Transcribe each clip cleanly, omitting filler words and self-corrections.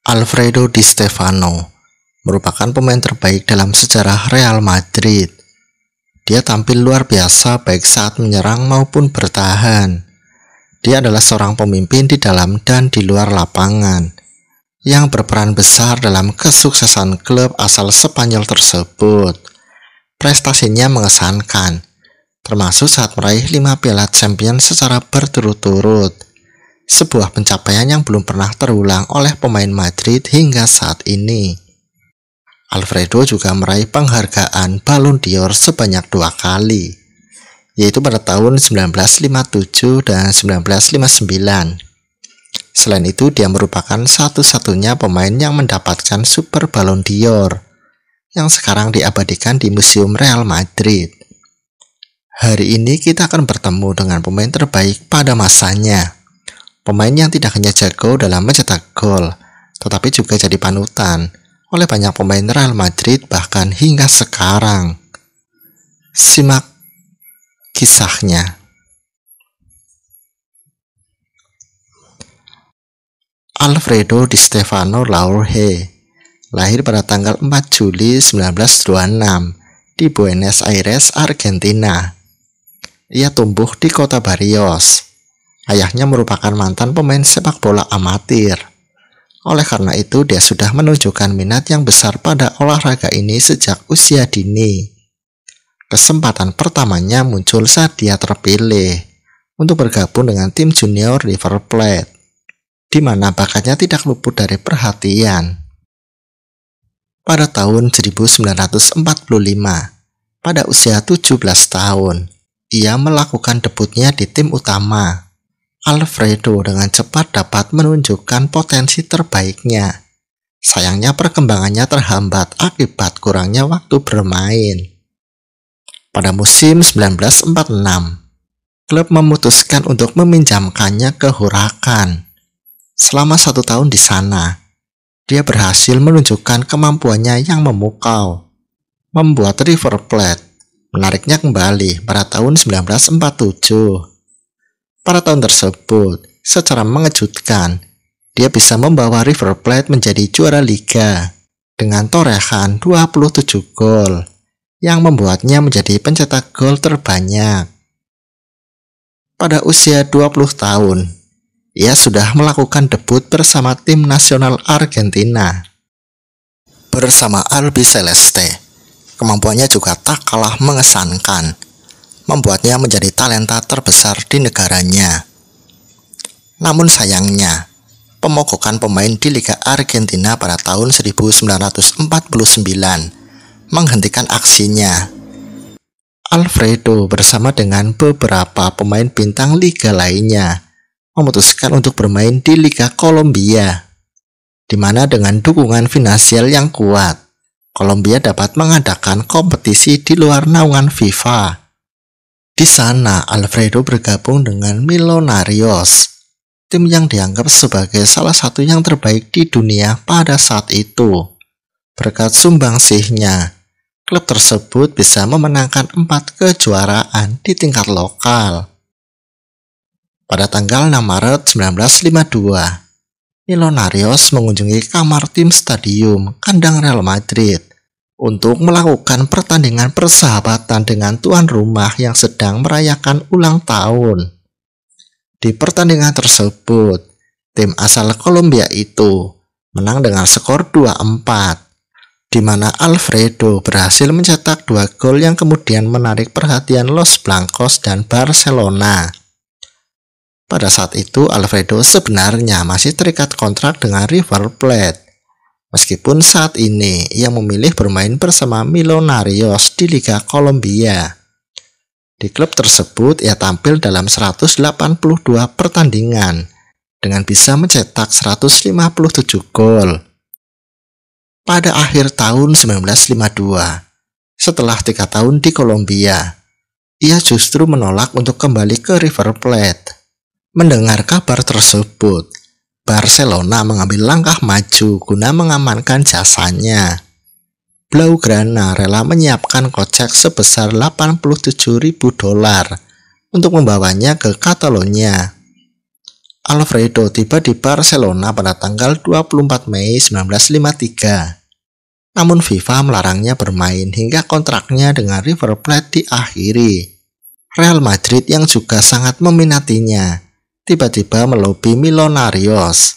Alfredo Di Stefano merupakan pemain terbaik dalam sejarah Real Madrid. Dia tampil luar biasa baik saat menyerang maupun bertahan. Dia adalah seorang pemimpin di dalam dan di luar lapangan yang berperan besar dalam kesuksesan klub asal Spanyol tersebut. Prestasinya mengesankan, termasuk saat meraih 5 Piala Champions secara berturut-turut. Sebuah pencapaian yang belum pernah terulang oleh pemain Madrid hingga saat ini. Alfredo juga meraih penghargaan Ballon d'Or sebanyak 2 kali, yaitu pada tahun 1957 dan 1959. Selain itu, dia merupakan satu-satunya pemain yang mendapatkan Super Ballon d'Or, yang sekarang diabadikan di Museum Real Madrid. Hari ini kita akan bertemu dengan pemain terbaik pada masanya. Pemain yang tidak hanya jago dalam mencetak gol, tetapi juga jadi panutan oleh banyak pemain Real Madrid bahkan hingga sekarang. Simak kisahnya. Alfredo Di Stefano Laurhe lahir pada tanggal 4 Juli 1926 di Buenos Aires, Argentina. Ia tumbuh di kota Barrios. Ayahnya merupakan mantan pemain sepak bola amatir. Oleh karena itu, dia sudah menunjukkan minat yang besar pada olahraga ini sejak usia dini. Kesempatan pertamanya muncul saat dia terpilih untuk bergabung dengan tim junior River Plate, di mana bakatnya tidak luput dari perhatian. Pada tahun 1945, pada usia 17 tahun, ia melakukan debutnya di tim utama. Alfredo dengan cepat dapat menunjukkan potensi terbaiknya. Sayangnya perkembangannya terhambat akibat kurangnya waktu bermain. Pada musim 1946, klub memutuskan untuk meminjamkannya ke Huracan. Selama 1 tahun di sana, dia berhasil menunjukkan kemampuannya yang memukau, membuat River Plate menariknya kembali pada tahun 1947. Pada tahun tersebut, secara mengejutkan, dia bisa membawa River Plate menjadi juara liga dengan torehan 27 gol yang membuatnya menjadi pencetak gol terbanyak. Pada usia 20 tahun, ia sudah melakukan debut bersama tim nasional Argentina. Bersama Albiceleste, kemampuannya juga tak kalah mengesankan, membuatnya menjadi talenta terbesar di negaranya. Namun sayangnya, pemogokan pemain di Liga Argentina pada tahun 1949 menghentikan aksinya. Alfredo bersama dengan beberapa pemain bintang liga lainnya memutuskan untuk bermain di Liga Kolombia, di mana dengan dukungan finansial yang kuat, Kolombia dapat mengadakan kompetisi di luar naungan FIFA. Di sana, Alfredo bergabung dengan Millonarios, tim yang dianggap sebagai salah satu yang terbaik di dunia pada saat itu. Berkat sumbangsihnya, klub tersebut bisa memenangkan 4 kejuaraan di tingkat lokal. Pada tanggal 6 Maret 1952, Millonarios mengunjungi kamar tim stadium kandang Real Madrid untuk melakukan pertandingan persahabatan dengan tuan rumah yang sedang merayakan ulang tahun. Di pertandingan tersebut, tim asal Kolombia itu menang dengan skor 2-4, di mana Alfredo berhasil mencetak 2 gol yang kemudian menarik perhatian Los Blancos dan Barcelona. Pada saat itu, Alfredo sebenarnya masih terikat kontrak dengan River Plate. Meskipun saat ini ia memilih bermain bersama Millonarios di Liga Kolombia. Di klub tersebut ia tampil dalam 182 pertandingan dengan bisa mencetak 157 gol. Pada akhir tahun 1952, setelah 3 tahun di Kolombia, ia justru menolak untuk kembali ke River Plate. Mendengar kabar tersebut, Barcelona mengambil langkah maju guna mengamankan jasanya. Blaugrana rela menyiapkan kocek sebesar $87.000 untuk membawanya ke Catalonia. Alfredo tiba di Barcelona pada tanggal 24 Mei 1953. Namun FIFA melarangnya bermain hingga kontraknya dengan River Plate diakhiri. Real Madrid yang juga sangat meminatinya tiba-tiba melobi Millonarios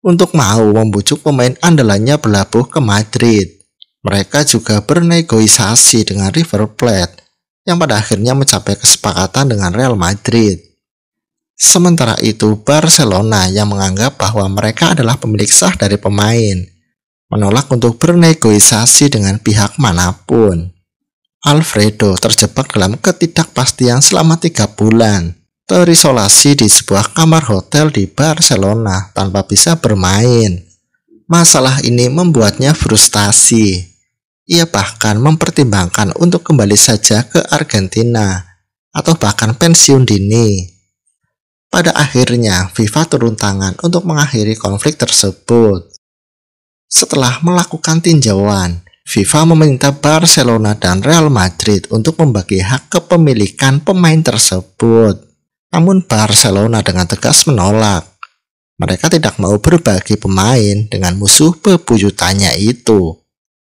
untuk mau membujuk pemain andalannya berlabuh ke Madrid. Mereka juga bernegosiasi dengan River Plate yang pada akhirnya mencapai kesepakatan dengan Real Madrid. Sementara itu, Barcelona yang menganggap bahwa mereka adalah pemilik sah dari pemain, menolak untuk bernegosiasi dengan pihak manapun. Alfredo terjebak dalam ketidakpastian selama 3 bulan, terisolasi di sebuah kamar hotel di Barcelona tanpa bisa bermain. Masalah ini membuatnya frustasi. Ia bahkan mempertimbangkan untuk kembali saja ke Argentina atau bahkan pensiun dini. Pada akhirnya, FIFA turun tangan untuk mengakhiri konflik tersebut. Setelah melakukan tinjauan, FIFA meminta Barcelona dan Real Madrid untuk membagi hak kepemilikan pemain tersebut. Namun Barcelona dengan tegas menolak. Mereka tidak mau berbagi pemain dengan musuh bebuyutannya itu.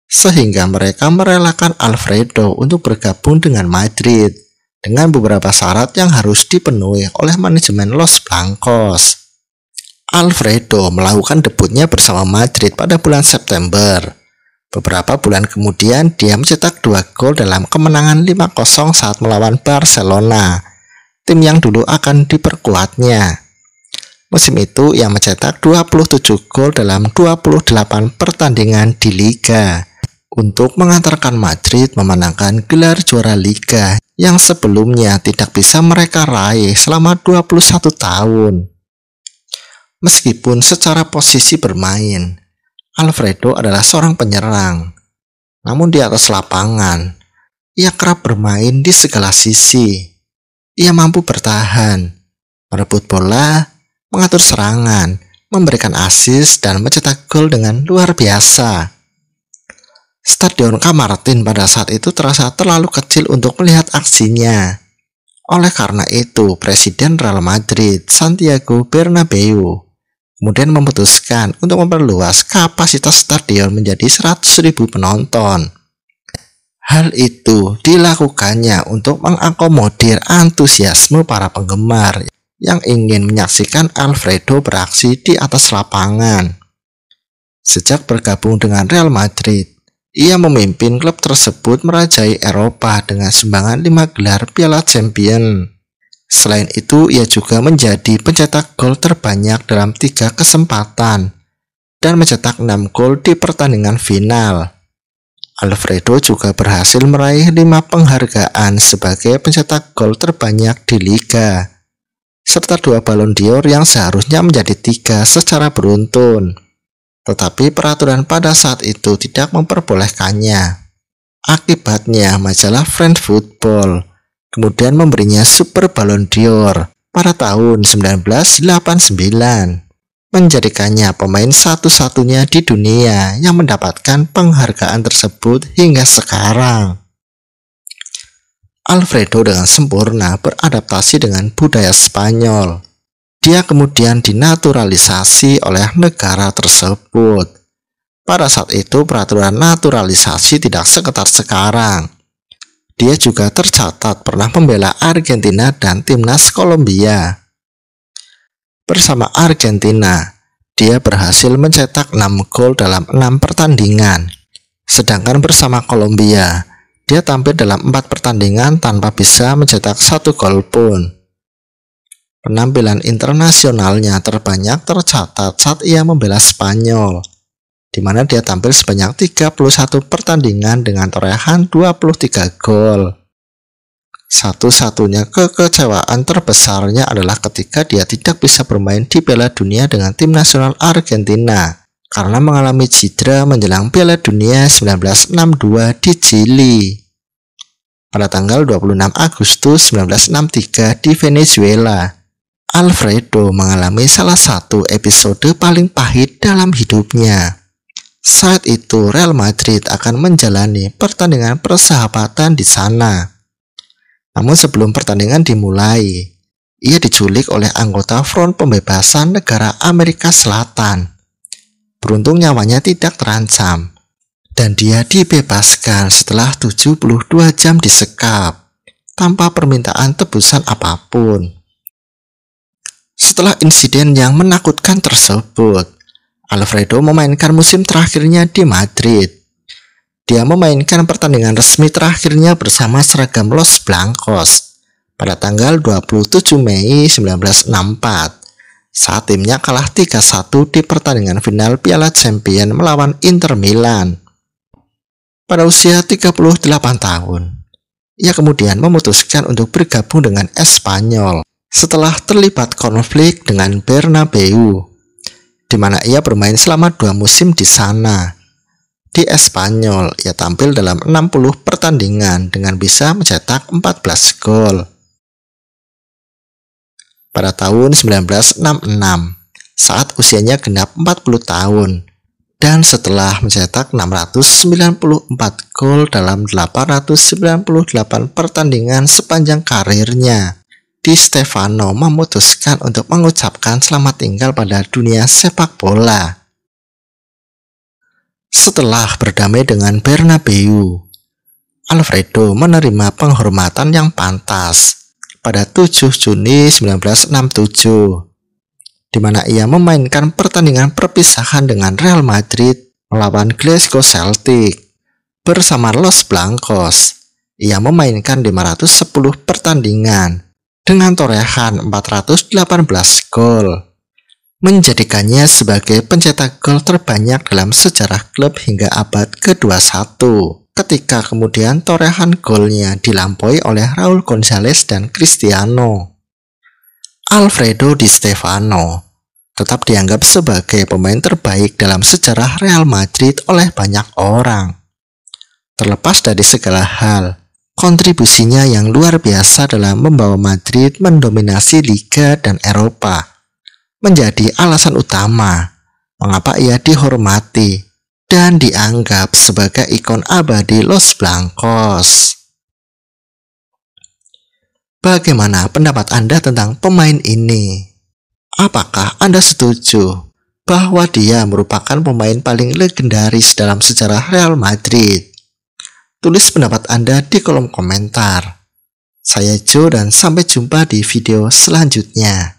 Sehingga mereka merelakan Alfredo untuk bergabung dengan Madrid dengan beberapa syarat yang harus dipenuhi oleh manajemen Los Blancos. Alfredo melakukan debutnya bersama Madrid pada bulan September. Beberapa bulan kemudian dia mencetak 2 gol dalam kemenangan 5-0 saat melawan Barcelona, tim yang dulu akan diperkuatnya. Musim itu ia mencetak 27 gol dalam 28 pertandingan di Liga untuk mengantarkan Madrid memenangkan gelar juara Liga yang sebelumnya tidak bisa mereka raih selama 21 tahun. Meskipun secara posisi bermain, Alfredo adalah seorang penyerang. Namun di atas lapangan, ia kerap bermain di segala sisi. Ia mampu bertahan, merebut bola, mengatur serangan, memberikan assist, dan mencetak gol dengan luar biasa. Stadion Chamartín pada saat itu terasa terlalu kecil untuk melihat aksinya. Oleh karena itu, Presiden Real Madrid, Santiago Bernabeu, kemudian memutuskan untuk memperluas kapasitas stadion menjadi 100.000 penonton. Hal itu dilakukannya untuk mengakomodir antusiasme para penggemar yang ingin menyaksikan Alfredo beraksi di atas lapangan. Sejak bergabung dengan Real Madrid, ia memimpin klub tersebut merajai Eropa dengan sumbangan 5 gelar Piala Champions. Selain itu, ia juga menjadi pencetak gol terbanyak dalam 3 kesempatan dan mencetak 6 gol di pertandingan final. Alfredo juga berhasil meraih 5 penghargaan sebagai pencetak gol terbanyak di Liga, serta 2 Ballon d'Or yang seharusnya menjadi 3 secara beruntun. Tetapi peraturan pada saat itu tidak memperbolehkannya. Akibatnya, majalah France Football kemudian memberinya Super Ballon d'Or pada tahun 1989, menjadikannya pemain satu-satunya di dunia yang mendapatkan penghargaan tersebut hingga sekarang. Alfredo dengan sempurna beradaptasi dengan budaya Spanyol. Dia kemudian dinaturalisasi oleh negara tersebut. Pada saat itu peraturan naturalisasi tidak seketat sekarang. Dia juga tercatat pernah membela Argentina dan timnas Kolombia. Bersama Argentina, dia berhasil mencetak 6 gol dalam 6 pertandingan. Sedangkan bersama Kolombia, dia tampil dalam 4 pertandingan tanpa bisa mencetak 1 gol pun. Penampilan internasionalnya terbanyak tercatat saat ia membela Spanyol, di mana dia tampil sebanyak 31 pertandingan dengan torehan 23 gol. Satu-satunya kekecewaan terbesarnya adalah ketika dia tidak bisa bermain di Piala Dunia dengan tim nasional Argentina karena mengalami cedera menjelang Piala Dunia 1962 di Chili. Pada tanggal 26 Agustus 1963 di Venezuela, Alfredo mengalami salah satu episode paling pahit dalam hidupnya. Saat itu Real Madrid akan menjalani pertandingan persahabatan di sana. Namun sebelum pertandingan dimulai, ia diculik oleh anggota Front Pembebasan Negara Amerika Selatan. Beruntung nyawanya tidak terancam, dan dia dibebaskan setelah 72 jam disekap, tanpa permintaan tebusan apapun. Setelah insiden yang menakutkan tersebut, Alfredo memainkan musim terakhirnya di Madrid. Dia memainkan pertandingan resmi terakhirnya bersama seragam Los Blancos pada tanggal 27 Mei 1964 saat timnya kalah 3-1 di pertandingan final Piala Champions melawan Inter Milan. Pada usia 38 tahun, ia kemudian memutuskan untuk bergabung dengan Espanyol setelah terlibat konflik dengan Bernabeu, di mana ia bermain selama 2 musim di sana. Di Espanyol, ia tampil dalam 60 pertandingan dengan bisa mencetak 14 gol. Pada tahun 1966, saat usianya genap 40 tahun, dan setelah mencetak 694 gol dalam 898 pertandingan sepanjang karirnya, Di Stefano memutuskan untuk mengucapkan selamat tinggal pada dunia sepak bola. Setelah berdamai dengan Bernabeu, Alfredo menerima penghormatan yang pantas pada 7 Juni 1967, di mana ia memainkan pertandingan perpisahan dengan Real Madrid melawan Glasgow Celtic. Bersama Los Blancos, ia memainkan 510 pertandingan dengan torehan 418 gol, menjadikannya sebagai pencetak gol terbanyak dalam sejarah klub hingga abad ke-21, ketika kemudian torehan golnya dilampaui oleh Raul González dan Cristiano. Alfredo Di Stefano tetap dianggap sebagai pemain terbaik dalam sejarah Real Madrid oleh banyak orang. Terlepas dari segala hal, kontribusinya yang luar biasa dalam membawa Madrid mendominasi Liga dan Eropa menjadi alasan utama mengapa ia dihormati dan dianggap sebagai ikon abadi Los Blancos. Bagaimana pendapat Anda tentang pemain ini? Apakah Anda setuju bahwa dia merupakan pemain paling legendaris dalam sejarah Real Madrid? Tulis pendapat Anda di kolom komentar. Saya Joe dan sampai jumpa di video selanjutnya.